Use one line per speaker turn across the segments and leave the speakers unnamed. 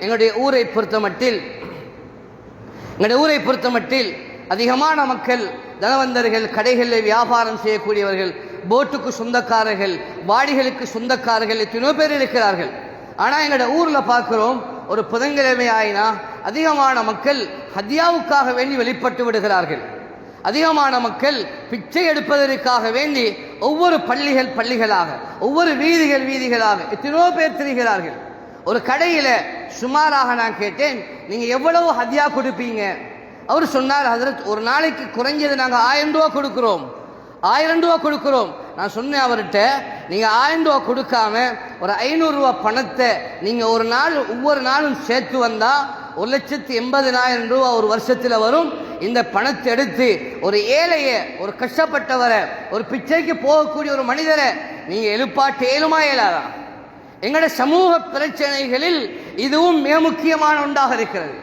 எங்களுடைய ஊரை பொறுத்தமட்டில் அதிகமான மக்கள் தனவந்தர்கள், கடைகளில் வியாபாரம் செய்யக்கூடியவர்கள், போட்டுக்கு சொந்தக்காரர்கள், வாடிகளுக்கு சொந்தக்காரர்கள் எத்தனையோ பேர் இருக்கிறார்கள். ஆனால் எங்களோட ஊரில் பார்க்குறோம், ஒரு புதன்கிழமை ஆயினா அதிகமான மக்கள் ஹதியாவுக்காக வேண்டி வெளிப்பட்டு விடுகிறார்கள். அதிகமான மக்கள் பிச்சை எடுப்பதற்காக வேண்டி ஒவ்வொரு பள்ளிகளாக, ஒவ்வொரு வீதிகளாக எத்தனையோ பேர் திரிகிறார்கள். ஒரு கடையில் சுமாராக நான் கேட்டேன், நீங்கள் எவ்வளவு ஹதியா கொடுப்பீங்க? அவர் சொன்னார், ஹஜ்ரத், ஒரு நாளைக்கு குறைஞ்சது நாங்கள் 1000 ரூபா கொடுக்குறோம், 1000 ரூபா கொடுக்குறோம். நான் சொன்னேன் அவர்கிட்ட, நீங்கள் 1000 ரூபா கொடுக்காம ஒரு 500 ரூபா பணத்தை நீங்கள் ஒவ்வொரு நாளும் சேர்த்து வந்தால் 1,80,000 ரூபா ஒரு வருஷத்தில் வரும். இந்த பணத்தை எடுத்து ஒரு ஏழையை, ஒரு கஷ்டப்பட்டவரை, ஒரு பிச்சைக்கு போகக்கூடிய ஒரு மனிதரை நீங்கள் எழுப்பாட்டு ஏழுமா இயலாதா? எங்களுடைய சமூக பிரச்சனைகளில் இதுவும் மிக முக்கியமான ஒன்றாக இருக்கிறது.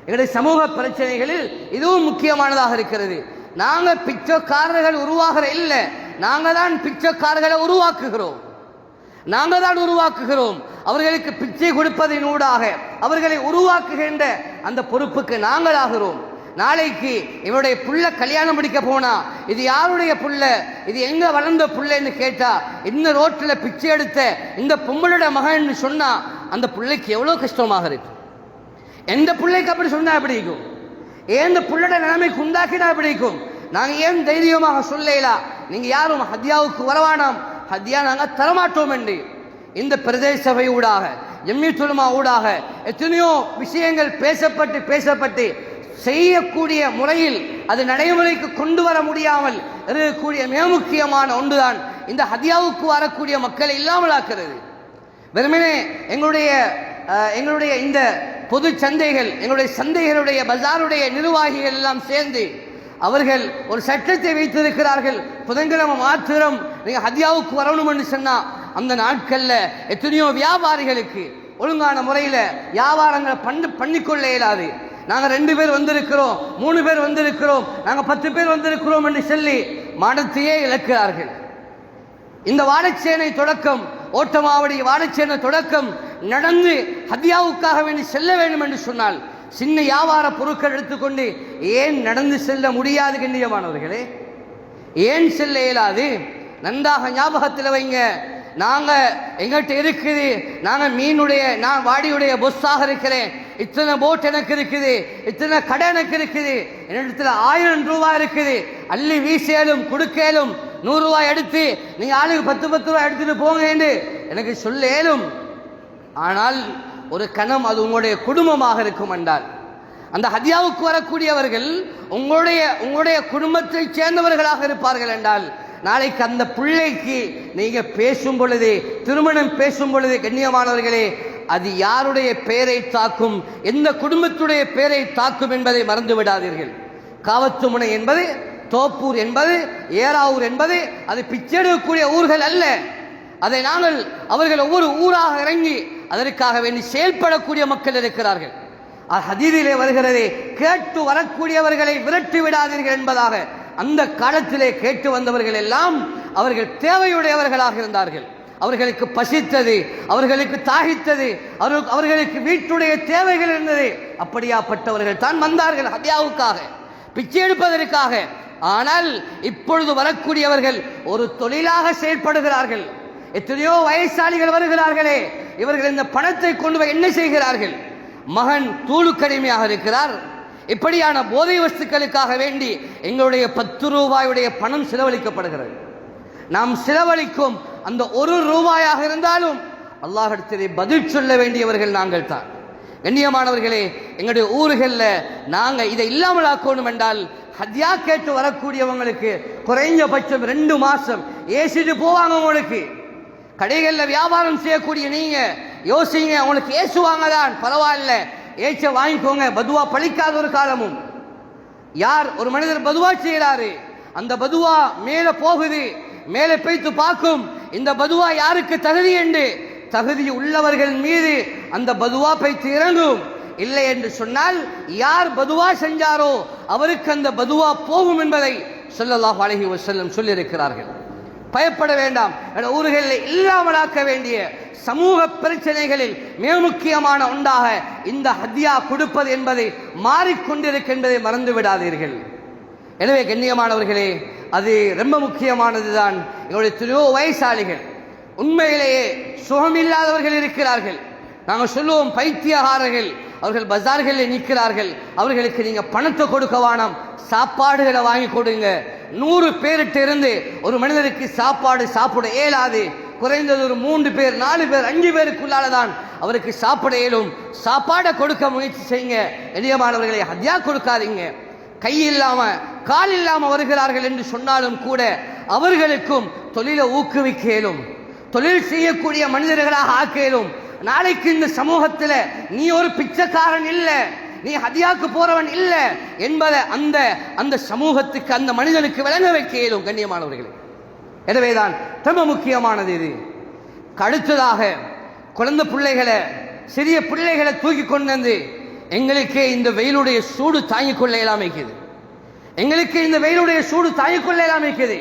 எங்களுடைய சமூக பிரச்சனைகளில் இதுவும் முக்கியமானதாக இருக்கிறது. நாங்கள் பிச்சைக்காரர்கள் உருவாகிற இல்லை, நாங்கள் தான் பிச்சைக்காரர்களை உருவாக்குகிறோம். அவர்களுக்கு பிச்சை கொடுப்பதனூடாக அவர்களை உருவாக்குகின்ற அந்த பொறுப்புக்கு நாங்கள் ஆகிறோம். நாளைக்கு இவருடைய புள்ள கல்யாணம் முடிக்க போனா, இது யாருடைய புள்ள, இது எங்க வளர்ந்த புள்ளன்னு கேட்டா, இந்த ரோட்டில் பிச்சை எடுத்த இந்த பொம்பளோட மகன் சொன்னா அந்த பிள்ளைக்கு எவ்வளோ கஷ்டமாக இருக்கு. எந்த பிள்ளைக்கு அப்படி சொன்னா எப்படி இருக்கும்? ஏன் இந்த புள்ளோட நிலைமைக்கு உண்டாக்கினா எப்படி இருக்கும்? நாங்கள் ஏன் தைரியமாக சொல்லலாம், நீங்க யாரும் ஹதியாவுக்கு வரவானாம், ஹதியா நாங்கள் தரமாட்டோம் என்று இந்த பிரதேச சபை ஊடாக, ஜம்மியத்துல் உலமா ஊடாக எத்தனையோ விஷயங்கள் பேசப்பட்டு செய்யக்கூடிய முறையில் அது நடைமுறைக்கு கொண்டு வர முடியாமல் இருக்கக்கூடிய மிக முக்கியமான ஒன்றுதான் இந்த ஹதியாவுக்கு வரக்கூடிய மக்களை இல்லாமல் ஆக்கிறது. வெறுமனே எங்களுடைய இந்த பொது சந்தைகள், எங்களுடைய சந்தைகளுடைய பஜாருடைய நிர்வாகிகள் எல்லாம் சேர்ந்து அவர்கள் ஒரு சட்டத்தை வைத்திருக்கிறார்கள். புதன்கிழமை மாத்திரம் நீங்க ஹதியாவுக்கு வரணும் என்று சொன்னா, அந்த நாட்கள்ல எத்தனையோ வியாபாரிகளுக்கு ஒழுங்கான முறையில வியாபாரங்களை பண்ணிக்கொள்ள இயலாது. நாங்க 2 பேர் வந்திருக்கிறோம், 3 பேர் வந்திருக்கிறோம், நாங்க 10 பேர் வந்திருக்கிறோம் என்று சொல்லி மாடத்தையே இழக்கிறார்கள். இந்த வாழைச்சேனை தொடக்கம், ஓட்டமாவடி வாழைச்சேனை தொடக்கம் நடந்து ஹதியாவுக்காக வேண்டி செல்ல வேண்டும் என்று சொன்னால், சின்ன வியாபார பொருட்கள் எடுத்துக்கொண்டு ஏன் நடந்து செல்ல முடியாது? கண்ணியமானவர்களே, ஏன் செல்ல இயலாது? நன்றாக ஞாபகத்தில் வைங்க. எங்கள்கிட்ட இருக்குது, நான் வாடியுடைய பொஸ்ஸாக இருக்கிறேன், இத்தனை போட் எனக்கு இருக்குது, இத்தனை கடை எனக்கு இருக்குது, என்னிடத்தில் 1000 ரூபாய் இருக்குது, அள்ளி வீசேலும் கொடுக்கலும் 100 ரூபாய் எடுத்து நீங்க ஆளுக்கு 10 ரூபாய் எடுத்துட்டு போங்க என்று எனக்கு சொல்ல இயலும். ஆனால் ஒரு கணம் அது உங்களுடைய குடும்பமாக இருக்கும் என்றால், அந்த ஹதியாவுக்கு வரக்கூடியவர்கள் உங்களுடைய குடும்பத்தை சேர்ந்தவர்களாக இருப்பார்கள் என்றால், நாளைக்கு அந்த பிள்ளைக்கு நீங்க பேசும் பொழுது, திருமணம் பேசும் பொழுது, கண்ணியமானவர்களே, அது யாருடைய பெயரை தாக்கும், எந்த குடும்பத்துடைய பெயரை தாக்கும் என்பதை மறந்து விடாதீர்கள். காவத்துமுனை என்பது, தோப்பூர் என்பது, ஏராவூர் என்பது அது பிச்செடுக்கக்கூடிய ஊர்கள் அல்ல. அதை அவர்கள் ஒவ்வொரு ஊராக இறங்கி அதற்காக வேண்டி செயல்படக்கூடிய மக்கள் இருக்கிறார்கள். ஹதீஸிலே வருகிறது, கேட்டு வரக்கூடியவர்களை விரட்டி விடாதீர்கள் என்பதாக. அந்த காலத்திலே கேட்டு வந்தவர்கள் எல்லாம் அவர்கள் தேவையுடையவர்களாக இருந்தார்கள். அவர்களுக்கு பசித்தது, அவர்களுக்கு தாகித்தது, அவர்களுக்கு வீட்டுடைய தேவைகள் இருந்தது. அப்படியாப்பட்டவர்கள் தான் வந்தார்கள் ஹதியாவுக்காக, பிச்சை எடுப்பதற்காக. ஆனால் இப்பொழுது வரக்கூடியவர்கள் ஒரு தொழிலாக செயல்படுகிறார்கள். எத்தனையோ வயசாளிகள் வருகிறார்களே, இவர்கள் இந்த பணத்தை கொண்டு போய் என்ன செய்கிறார்கள்? மகன் தூளுக்கடிமையாக இருக்கிறார், இப்படியான போதை வஸ்துக்களுக்காக வேண்டி எங்களுடைய 10 ரூபாயுடைய பணம் செலவழிக்கப்படுகிறது. நாம் செலவழிக்கும் அந்த 1 ரூபாயாக இருந்தாலும் அல்லாஹ்விடத்திலே பதில் சொல்ல வேண்டியவர்கள் நாங்கள் தான். கண்ணியமானவர்களே, எங்களுடைய ஊர்களில் நாங்கள் இதை இல்லாமல் ஆக்கணும் என்றால், ஹதியா கேட்டு வரக்கூடியவங்களுக்கு குறைஞ்சபட்சம் 2 மாசம் ஏசிட்டு போவாங்க. உங்களுக்கு கடைகளில் வியாபாரம் செய்யக்கூடிய நீங்க யோசிங்க, உங்களுக்கு ஏசுவாங்க தான், பரவாயில்ல, ஏச்ச வாங்கிக்கோங்க, பதுவா பழிக்காத ஒரு காலமும். யார் ஒரு மனிதர் பதுவா செய்கிறாரு, அந்த பதுவா மேலே போகுது, மேலே போய்த்து பார்க்கும் இந்த பதுவா யாருக்கு தகுதி என்று. தகுதி உள்ளவர்கள் மீது அந்த பதுவா போய்த்து இறங்கும். இல்லை என்று சொன்னால் யார் பதுவா செஞ்சாரோ அவருக்கு அந்த பதுவா போகும் என்பதை ஸல்லல்லாஹு அலைஹி வஸல்லம் சொல்லியிருக்கிறார்கள். பயப்பட வேண்டாம். ஊர்களில் இல்லாமலாக்க வேண்டிய சமூக பிரச்சனைகளில் மிக முக்கியமான ஒன்றாக இந்த ஹதியா கொடுப்பது என்பதை மாறிக்கொண்டிருக்கின்றதை மறந்து விடாதீர்கள். எனவே கண்ணியமானவர்களே, அது ரொம்ப முக்கியமானதுதான். எங்களுடைய எத்தனையோ வயசாளிகள் உண்மையிலேயே சுகமில்லாதவர்கள் இருக்கிறார்கள். நாங்கள் சொல்லுவோம் பைத்தியகாரர்கள், அவர்கள் பஜார்களில் நிற்கிறார்கள். அவர்களுக்கு நீங்க பணத்தை கொடுக்க வேணாம், சாப்பாடுகளை வாங்கி கொடுங்க. 100 பேர்கிட்ட இருந்து ஒரு மனிதருக்கு சாப்பாடு சாப்பிட இயலாது. குறைந்தது ஒரு 3 பேர் 4 பேர் 5 பேருக்குள்ளாலதான் அவருக்கு சாப்பிட இயலும். சாப்பாடை கொடுக்க முயற்சி செய்யுங்க. எளியமானவர்களை ஹதியா கொடுக்காதீங்க. கை இல்லாம கால் இல்லாம வருகிறார்கள் என்று சொன்னாலும் கூட அவர்களுக்கும் தொழிலை ஊக்குவிக்க இயலும், தொழில் செய்யக்கூடிய மனிதர்களாக ஆக்க இயலும். நாளைக்கு இந்த சமூகத்தில் நீ ஒரு பிச்சைக்காரன் இல்ல, நீ ஹதியாக்கு போறவன் இல்ல என்பதை அந்த சமூகத்துக்கு அந்த மனிதனுக்கு விளங்க வைக்க இயலும். கண்ணியமானவர்களே, எனவேதான் ரொம்ப முக்கியமானது இது. அடுத்ததாக குழந்தை பிள்ளைகளை, சிறிய பிள்ளைகளை தூக்கி கொண்டு வந்து எங்களுக்கே இந்த வெயிலுடைய சூடு தாங்கிக் கொள்ள இயலாமைக்குது. எங்களுக்கு இந்த வெயிலுடைய சூடு தாங்கிக் கொள்ள இயலாமைக்குது.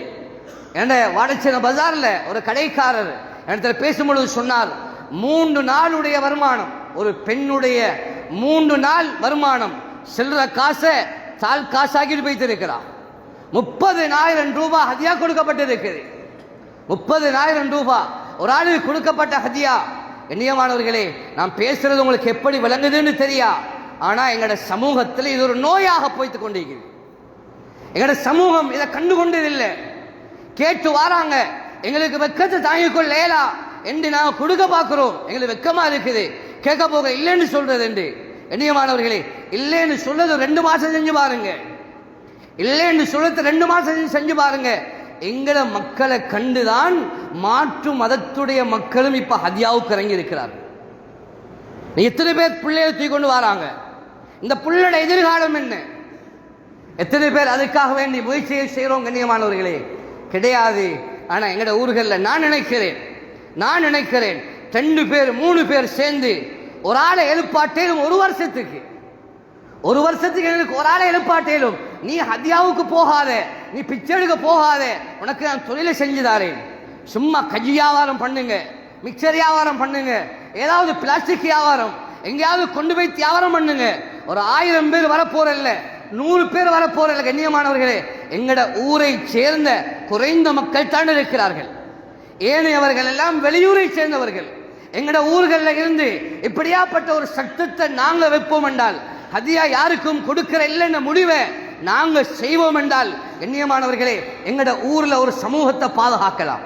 என்ற வாடச்சேன பஜார்ல ஒரு கடைக்காரர் இடத்துல பேசும்பொழுது சொன்னார், 3 நாளுடைய வருமானம், ஒரு பெண்ணுடைய 3 நாள் வருமானம் செல்ற காசை தால் காசாகிட்டு போய்த்திருக்கிறார். 30,000 ரூபாய் ஹதியா கொடுக்கப்பட்டிருக்குது. 30,000 ரூபாய் ஒரு ஆளுக்கு கொடுக்கப்பட்ட ஹதியா. கண்ணியமானவர்களே, நான் பேசுறது உங்களுக்கு எப்படி விளங்குதுன்னு தெரியா, ஆனா எங்கட சமூகத்தில் இது ஒரு நோயாக போய்த்து கொண்டிருக்கிறது. எங்கட சமூகம் இதை கண்டு கொண்டதில்லை. கேட்டு வாராங்க, எங்களுக்கு வெக்கத்தை தாங்கிக் கொள்ளேலா என்று நாங்கள் கொடுக்க பார்க்கிறோம், எங்களுக்கு வெக்கமா இருக்குது. கேட்க போக இல்லைன்னு சொல்றது என்று. கண்ணியமானவர்களே, இல்லைன்னு சொல்றது 2 மாசம் செஞ்சு பாருங்க, இல்லைன்னு சொல்றது 2 மாசம் செஞ்சு பாருங்க. எங்கட மக்களை கண்டுதான் மாற்று மதத்துடைய மக்களும் இப்ப ஹதியாவுக்கு இறங்கி இருக்கிறார். எத்தனை பேர் பிள்ளைகளை தூக்கி கொண்டு வராங்க? இந்த பிள்ளையோட எதிர்காலம் என்ன? எத்தனை பேர் அதுக்காக வேண்டி முயற்சியை செய்கிறோம்? கண்ணியமானவர்களே, கிடையாது. ஆனா எங்கட ஊர்களில் நான் நினைக்கிறேன் 2 பேர் 3 பேர் சேர்ந்து ஒரு ஆளை எழுப்பாட்டேலும் ஒரு வருஷத்துக்கு எங்களுக்கு ஒரு ஆளை எழுப்பாட்டேலும், நீ ஹதியாவுக்கு போகாத, நீ பிச்சை எடுக்க போகாத, உனக்கு நான் தொழிலை செஞ்சுதாரேன். சும்மா கஜி வியாபாரம் பண்ணுங்க, மிக்சர் வியாபாரம் பண்ணுங்க, ஏதாவது பிளாஸ்டிக் வியாபாரம் எங்கேயாவது கொண்டு போய் வியாபாரம் பண்ணுங்க. ஒரு 1000 பேர் வரப்போறல்ல, 100 பேர் வரப்போறல்ல. கண்ணியமானவர்களே, எங்கட ஊரை சேர்ந்த குறைந்த மக்கள் தான் இருக்கிறார்கள். ஏனையவர்கள் எல்லாம் வெளியூரை சேர்ந்தவர்கள். எங்கட ஊர்களில் இருந்து இப்படியாப்பட்ட ஒரு சட்டத்தை நாங்க வைப்போம் என்றால், ஹதியா யாருக்கும் கொடுக்கிற இல்லைன்னு முடிவை நாங்க செய்வோம் என்றால், கண்ணியமானவர்களே, எங்கட ஊர்ல ஒரு சமூகத்தை பாதுகாக்கலாம்.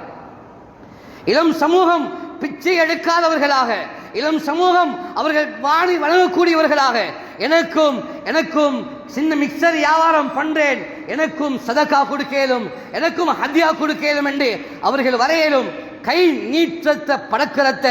இளம் சமூகம் பிச்சை எடுக்காதவர்களாக, இளம் சமூகம் அவர்கள் வாணி வழங்கக்கூடியவர்களாக, எனக்கும் சின்ன மிக்சர் வியாபாரம் பண்றேன், எனக்கும் சதக்கா கொடுக்கலும், எனக்கும் ஹதியா கொடுக்கலும் என்று அவர்கள் வரையலும். கை நீட்டத்தை படக்கிறத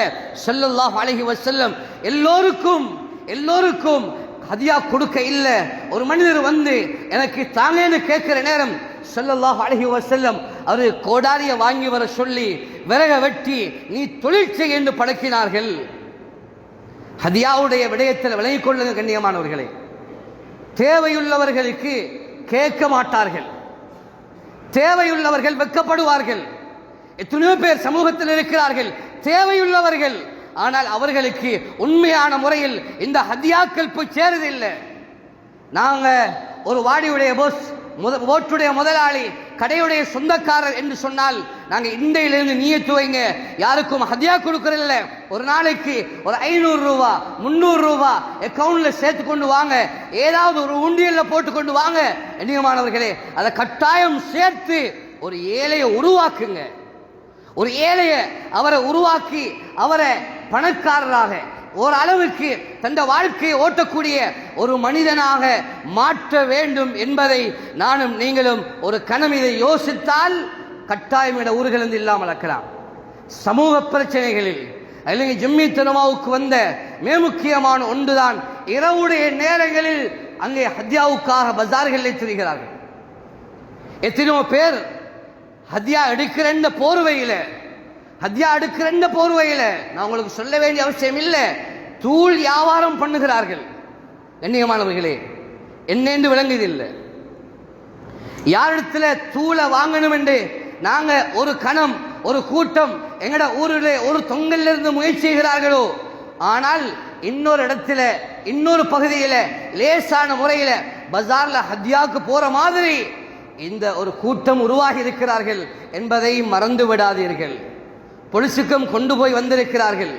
ஸல்லல்லாஹு அலைஹி வஸல்லம் எல்லோருக்கும் ஹதியா கொடுக்க இல்லை. ஒரு மனிதர் வந்து எனக்கு தாங்கன்னு கேட்கிற நேரம் ஸல்லல்லாஹு அலைஹி வஸல்லம் அவர் கோடாரிய வாங்கி வர சொல்லி விறக வெட்டி நீ தொழில் செய்ய என்று பழக்கினார்கள். ஹதியாவுடைய விடயத்தில் விளங்கிக் கொள்ளுங்க கண்ணியமானவர்களே. தேவையுள்ளவர்களுக்கு கேட்க மாட்டார்கள், தேவையுள்ளவர்கள் வெட்கப்படுவார்கள். எத்தனையோ பேர் சமூகத்தில் இருக்கிறார்கள் தேவையுள்ளவர்கள், ஆனால் அவர்களுக்கு உண்மையான முறையில் இந்த ஹதியாக்கள் போய் சேருதில்லை. நாங்க ஒரு வாடியுடைய போஸ், ஓட்டுடைய முதலாளி, கடையுடைய சொந்தக்காரர் என்று சொன்னால் நாங்க இன்றையிலிருந்து நியத்து வைங்க, யாருக்கும் ஹதியா கொடுக்கறதில்ல. ஒரு நாளைக்கு ஒரு 500 ரூபாய் 300 ரூபாய் அக்கவுண்ட்ல சேர்த்து கொண்டு வாங்க, ஏதாவது ஒரு உண்டியல்ல போட்டு கொண்டு வாங்க. கண்ணியமானவர்களே, அதை கட்டாயம் சேர்த்து ஒரு ஏழையை உருவாக்குங்க. ஒரு ஏழையை அவரை உருவாக்கி அவரை பணக்காரராக ஒரு அளவுக்கு தந்த வாழ்க்கையை ஓட்டக்கூடிய ஒரு மனிதனாக மாற்ற வேண்டும் என்பதை நானும் நீங்களும் ஒரு கணம் இதை யோசித்தால் கட்டாயம் இட ஊர்களிலிருந்து இல்லாமல் இருக்கலாம். சமூக பிரச்சனைகளில் அல்லது ஜம்மியத்துலமாவுக்கு வந்த மிக முக்கியமான ஒன்றுதான், இரவுடைய நேரங்களில் அங்கே ஹத்யாவுக்காக பஜார்களில் திரிகிறார்கள். எத்தனையோ பேர் ஹத்யா எடுக்கிற போர்வையில் நான் உங்களுக்கு சொல்ல வேண்டிய அவசியம் இல்லை, தூள் வியாபாரம் பண்ணுகிறார்கள். கண்ணியமானவர்களே, என்னென்று விளங்குதில்லை. யாரிடத்துல தூளை வாங்கணும் என்று நாங்க ஒரு கணம் ஒரு கூட்டம் எங்கட ஊரிலே ஒரு தொங்கலிருந்து முயற்சி செய்கிறார்களோ, ஆனால் இன்னொரு இடத்துல இன்னொரு பகுதியில லேசான முறையில பஜார்ல ஹத்யாவுக்கு போற மாதிரி இந்த ஒரு கூட்டம் உருவாகி இருக்கிறார்கள் என்பதை மறந்து விடாதீர்கள். பொலிசுக்கும் கொண்டு போய் வந்திருக்கிறார்கள்,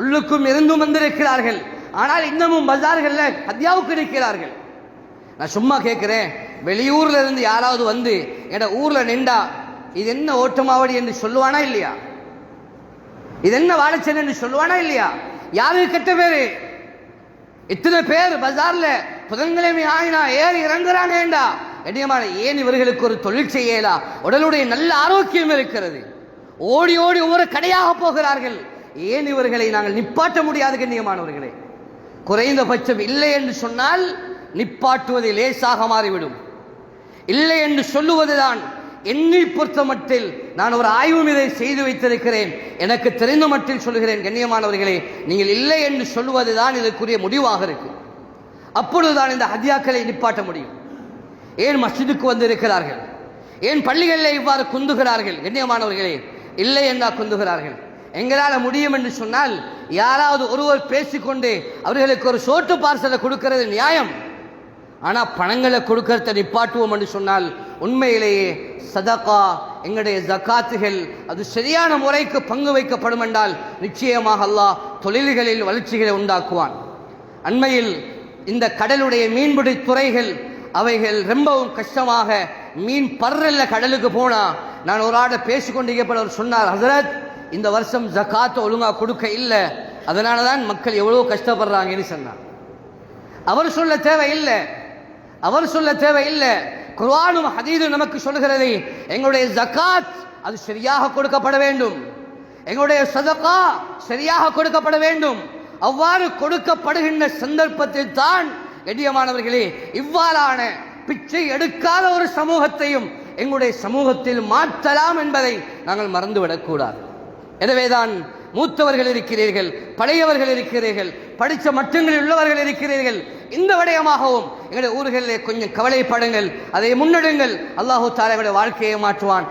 உள்ளுக்கும் இருந்தும் வந்திருக்கிறார்கள். ஆனால் இன்னமும் பஜார்கள்ல ஹத்யாவுக்கு இருக்கிறார்கள். நான் சும்மா கேட்கிறேன், வெளியூர்ல இருந்து யாராவது வந்து என் ஊர்ல நின்றா இது என்ன ஓட்டமாவடி என்று சொல்லுவானா இல்லையா? இது என்ன வாழைச்சன் என்று சொல்லுவானா இல்லையா? யாருக்கு கெட்ட பேரு? இத்தனை பேர் பஜார்ல புதன்கிழமை ஆயினா ஏறி இறங்குறாங்கடா. கண்ணியமான, ஏன் இவர்களுக்கு ஒரு தொழில் செய்யலா? உடலுடைய நல்ல ஆரோக்கியம் இருக்கிறது, ஓடி ஓடி ஒவ்வொரு கடையாக போகிறார்கள். ஏன் இவர்களை நாங்கள் நிப்பாட்ட முடியாது? கண்ணியமானவர்களே, குறைந்தபட்சம் இல்லை என்று சொன்னால் நிப்பாட்டுவதை லேசாக மாறிவிடும். இல்லை என்று சொல்லுவதுதான் என்னை பொறுத்த மட்டில் நான் ஒரு ஆய்வு மீதை செய்து வைத்திருக்கிறேன். எனக்கு தெரிந்த மட்டில் சொல்லுகிறேன், கண்ணியமானவர்களே, நீங்கள் இல்லை என்று சொல்லுவதுதான் இதற்குரிய முடிவாக இருக்கு. அப்பொழுதுதான் இந்த ஹத்யாக்களை நிப்பாட்ட முடியும். ஏன் மஸ்ஜிதுக்கு வந்திருக்கிறார்கள்? ஏன் பள்ளிகளில் இவ்வாறு குந்துகிறார்கள்? கண்ணியமானவர்களே, இல்லை என்றா குந்துகிறார்கள்? எங்களால் முடியும் என்று சொன்னால் யாராவது ஒருவர் பேசிக்கொண்டு அவர்களுக்கு ஒரு சோட்டு பார்சலை கொடுக்கிறது நியாயம். ஆனால் பணங்களை கொடுக்கறத நிப்பாட்டுவோம் என்று சொன்னால் உண்மையிலேயே சதகா, எங்களுடைய ஜகாத்துகள் அது சரியான முறைக்கு பங்கு வைக்கப்படும் என்றால் நிச்சயமாக அல்லாஹ் தொழில்களில் வளர்ச்சிகளை உண்டாக்குவான். அண்மையில் இந்த கடலுடைய மீன்பிடி துறைகள் அவைகள் ரொம்பவும் கஷ்டமாக மீன் பர்றல்ல கடலுக்கு போனா, நான் ஒரு ஆட பேசிக்கொண்டிருக்கப்பவர் சொன்னார், ஹசரத் இந்த வருஷம் ஜகாத்து ஒழுங்கா கொடுக்க இல்லை, அதனால தான் மக்கள் எவ்வளோ கஷ்டப்படுறாங்கன்னு சொன்னார். அவர் சொல்ல தேவையில்லை, அவர் சொல்ல தேவையில்லை. குர்ஆனும் ஹதீஸும் நமக்கு சொல்கிறது, எங்களுடைய ஜகாத் அது சரியாக கொடுக்கப்பட வேண்டும், எங்களுடைய சதகா சரியாக கொடுக்கப்பட வேண்டும். அவ்வாறு கொடுக்கப்படுகின்ற சந்தர்ப்பத்தில் தான் கண்ணியமானவர்களே இவ்வாறான பிச்சை எடுக்காத ஒரு சமூகத்தையும் எங்களுடைய சமூகத்தில் மாற்றலாம் என்பதை நாங்கள் மறந்துவிடக்கூடாது. எனவேதான் மூத்தவர்கள் இருக்கிறீர்கள், பழையவர்கள் இருக்கிறீர்கள், படித்த மட்டங்களில் உள்ளவர்கள் இருக்கிறீர்கள். இந்த விடயமாகவும் எங்களுடைய ஊர்களிலே கொஞ்சம் கவலைப்படுங்கள், அதை முன்னெடுங்கள். அல்லாஹு தஆலா எங்களுடைய வாழ்க்கையை மாற்றுவான்.